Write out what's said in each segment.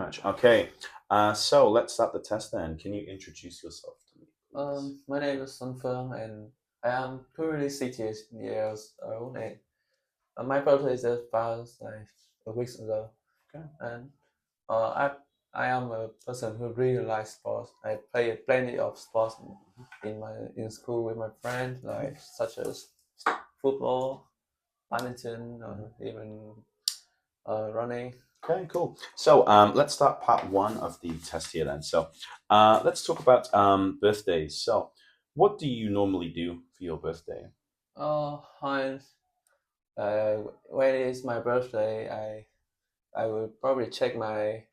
much. Okay, so let's start the test then. Can you introduce yourself to me, please? My name is Phương, and I am currently 60 years old, and my birthday just passed like a week ago. Okay. And I am a person who really likes sports. I play plenty of sports in school with my friends, like such as football, badminton, or even running. Okay, cool. So let's start part one of the test here then. So let's talk about birthdays. So what do you normally do for your birthday? And when it's my birthday, I will probably check my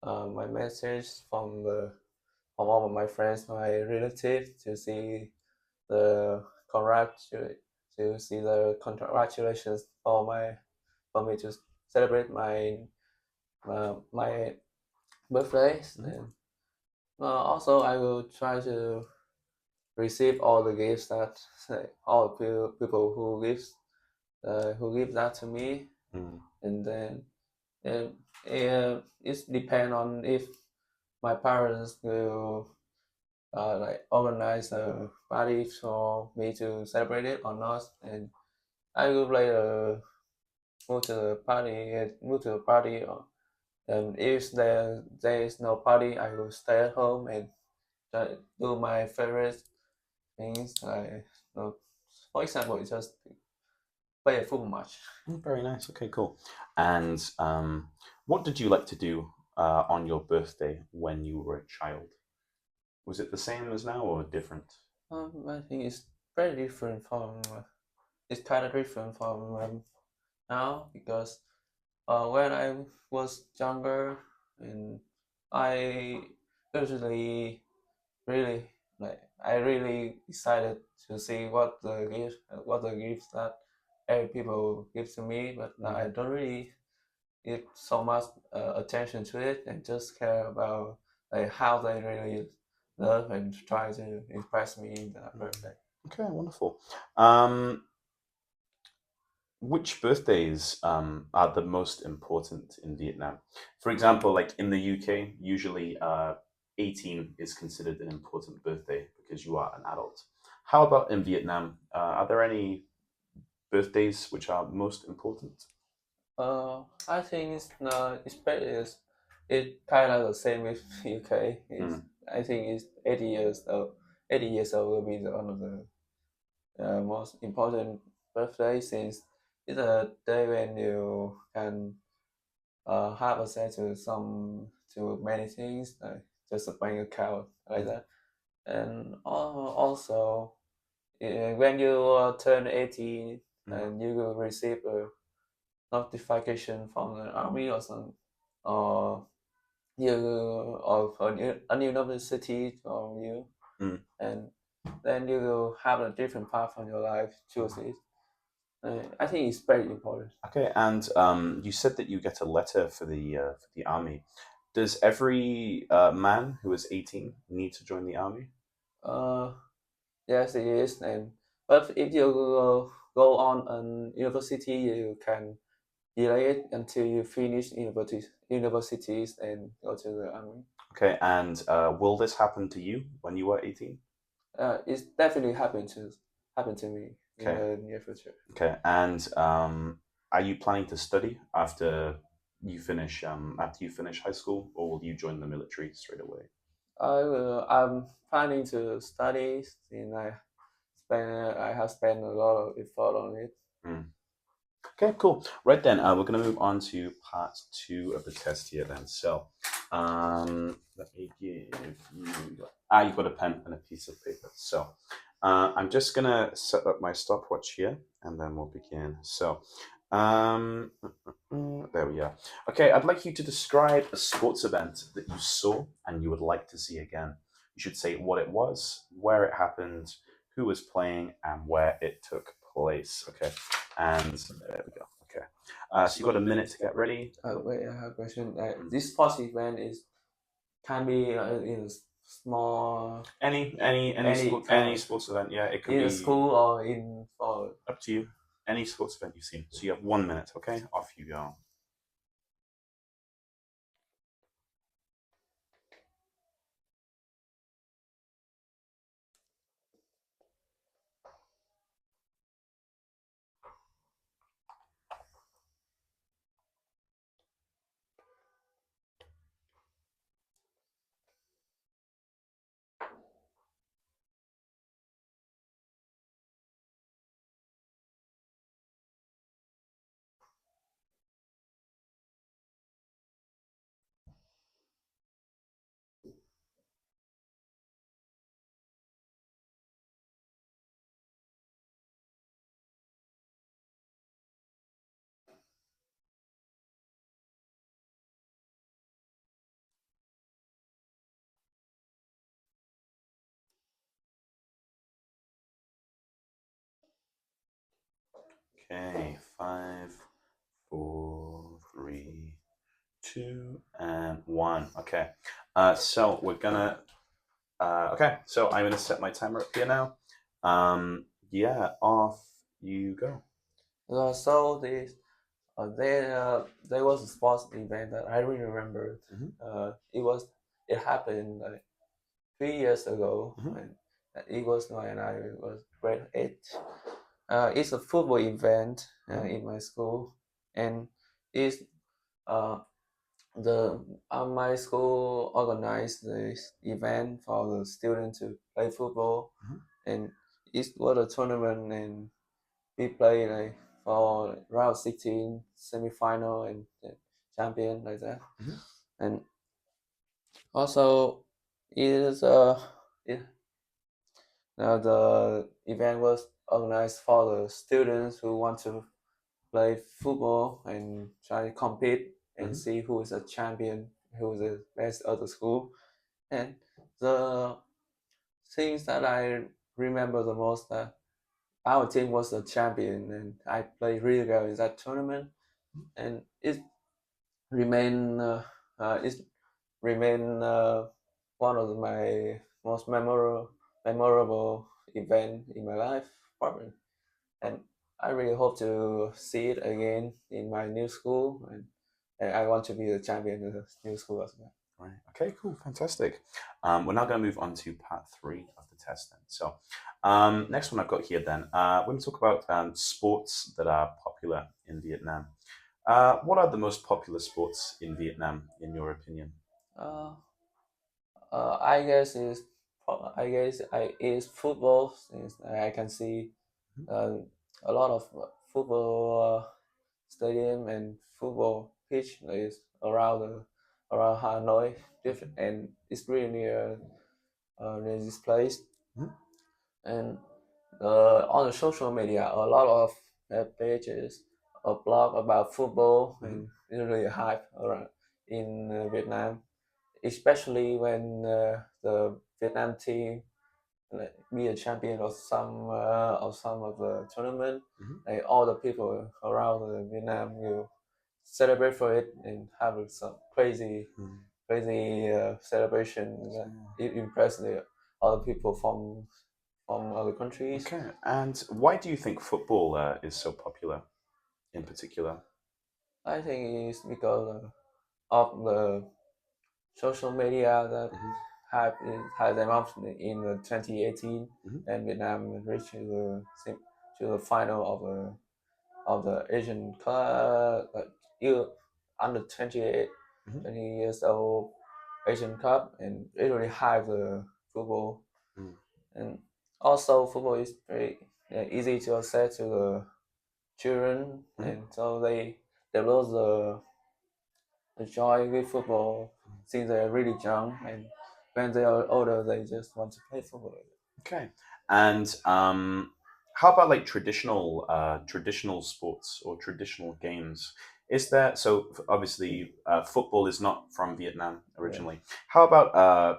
message from all of my friends, my relatives, to see the congratu- to see the congratulations for me to celebrate my birthdays. And also I will try to receive all the gifts that all people who give that to me. And then it depends on if my parents will like organize a party for me to celebrate it or not, and I will later move to the party, or if there is no party, I will stay at home and do my favorite things. Like, for example, just play a football match. Very nice. Okay, cool. And what did you like to do on your birthday when you were a child? Was it the same as now or different? I think it's very different from it's kind of different from now, because when I was younger, and I usually really I really excited to see what the gifts that every people give to me, but now I don't really give so much attention to it, and just care about like how they really love and try to impress me in that birthday. Okay, wonderful. Um, which birthdays are the most important in Vietnam? For example, like in the UK, usually 18 is considered an important birthday because you are an adult. How about in Vietnam? Are there any birthdays which are most important? I think it kind of the same with UK. I think it's 80 years old. 80 years old will be one of the most important birthdays, since it's a day when you can have access to many things, like just a bank account like that. And also, when you turn 18, and you will receive a notification from the army or some, or you or a new university from you, and then you will have a different path on your life. Choose it. I think it's very important. Okay, and you said that you get a letter for the army. Does every man who is 18 need to join the army? Uh, yes, it is. And but if you go on an university, you can delay it until you finish universities and go to the army. Okay, and will this happen to you when you are 18? It's definitely happen to me in Okay, the near future. okay, and are you planning to study after you finish high school, or will you join the military straight away? I'm planning to study, and I have spent a lot of effort on it. Hmm. Okay, cool. Right then, we're going to move on to part two of the test here then. So, let me give you. You've got a pen and a piece of paper. So, I'm just going to set up my stopwatch here and then we'll begin. So, there we are. Okay, I'd like you to describe a sports event that you saw and you would like to see again. You should say what it was, where it happened, who was playing, and where it took place. Okay, and there we go. Okay, so you've got a minute to get ready. Wait, I have a question. This sports event can be in a small Any sports event. Yeah, it could in a be school or in or up to you. Any sports event you've seen. So you have 1 minute. Okay, off you go. Okay, 5, 4, 3, 2, and 1. Okay, so we're gonna. Okay, so I'm gonna set my timer up here now. Yeah, off you go. So this there was a sports event that I really remembered. Mhm. It happened like 3 years ago, Mhm. and it was when I was grade 8. It's a football event Mhm. in my school, and it's uh, the my school organized this event for the students to play football, Mhm. and it was a tournament, and we played like for round 16, semi-final, and the champion like that. Mhm. And also, it is it, the event was organized for the students who want to play football and try to compete and Mhm. see who is a champion, who is the best of the school. And the things that I remember the most that our team was the champion, and I played really well in that tournament, and remain uh, it remain one of my most memorable event in my life, probably. And I really hope to see it again in my new school, and I want to be the champion in the new school as well. Right. Okay, cool. Fantastic. We're now going to move on to part 3 of the test then. So, next one I've got here then, we're going to talk about sports that are popular in Vietnam. What are the most popular sports in Vietnam, in your opinion? Uh, I guess is football, since I can see Mhm. uh, a lot of football stadium and football pitch is around Hanoi, different, and it's really near this place. Mhm. And on the social media, a lot of pages or blog about football, Mhm. and it's really hype around in Vietnam, especially when the Vietnam team like be a champion of some of the tournament. Mhm. Like all the people around Vietnam will celebrate for it and have some Mhm. crazy celebration that it impress the other people from other countries. Okay, and why do you think football is so popular in particular? I think it's because of the social media that Mhm. had them up in the 2018, Mhm. and Vietnam reached to the final of the Asian Cup, you under 28, Mhm. 20 years old Asian Cup, and it really hyped the football. Mhm. And also, football is very easy to access to the children, Mhm. and so they develop the joy with football since they're really young, and when they are older, they just want to play football. Okay, and how about like traditional sports or traditional games? Is there so obviously football is not from Vietnam Yeah. originally. How about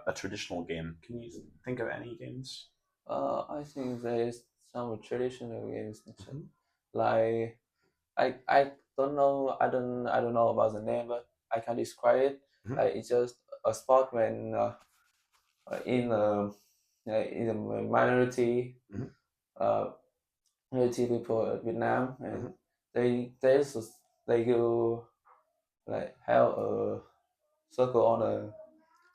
a traditional game? Can you think of any games? I think there's some traditional games Mhm. like I don't know I don't know about the name, but I can describe it. Mhm. Like it's just a sport when in in a minority Mhm. uh, minority people in Vietnam, and Mhm. they they go like have a circle on a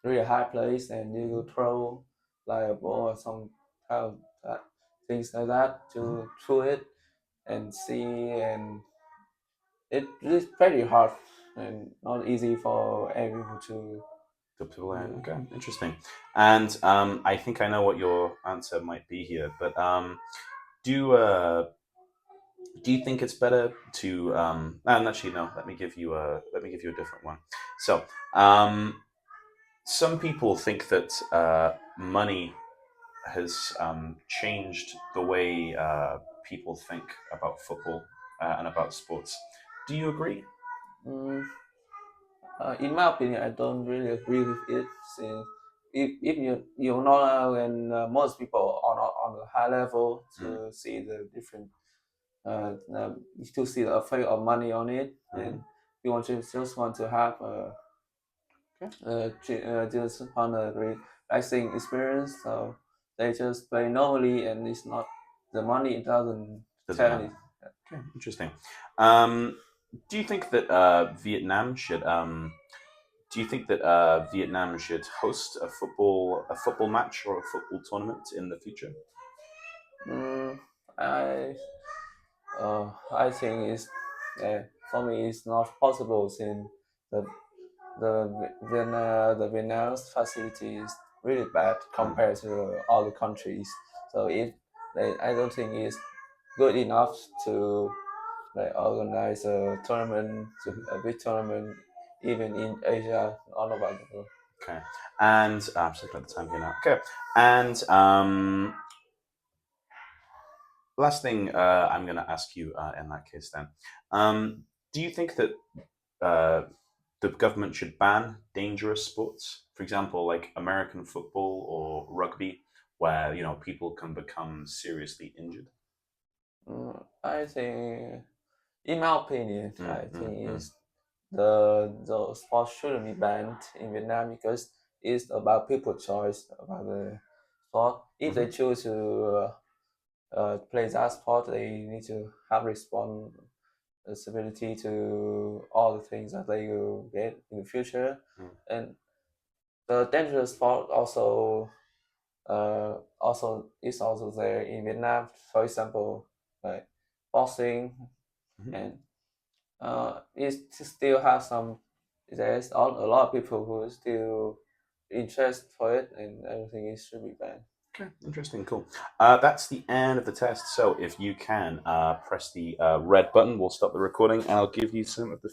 really high place, and you Mhm. go throw like a ball or some kind of things like that Mhm. to throw it and see, and it is pretty hard and not easy for everyone to To learn. do. Okay, interesting. And I think I know what your answer might be here, but do do you think it's better to and actually no, let me give you a different one. So some people think that money has changed the way people think about football and about sports. Do you agree? Mm, in my opinion, I don't really agree with it, since if you know when most people are not on the high level Mm. to see the different to see the effect of money on it, and you just want to have just want a relaxing experience. So they just play normally, and it's not the money. It doesn't tell matter. anything. Okay, interesting. Do you think that Vietnam should? Do you think that Vietnam should host a football match or a football tournament in the future? Mm, I I think it's for me it's not possible since the the Vietnam's facility is really bad compared to other countries. So I don't think it's good enough to like organize a tournament, a big tournament, even in Asia, all over the world. Okay, and I'm just looking at the time here now. Okay, and last thing I'm going to ask you in that case then, do you think that the government should ban dangerous sports, for example, like American football or rugby, where people can become seriously injured? I think, in my opinion, I think Mm. is the sport shouldn't be banned in Vietnam because it's about people choice about the sport. If they choose to play that sport, they need to have responsibility to all the things that they will get in the future. And the dangerous sport also is also there in Vietnam. For example, like boxing, and it still have some. There's a lot of people who still interest for it, and everything is should be banned. Okay, interesting, cool. That's the end of the test. So if you can press the red button, we'll stop the recording, and I'll give you some of the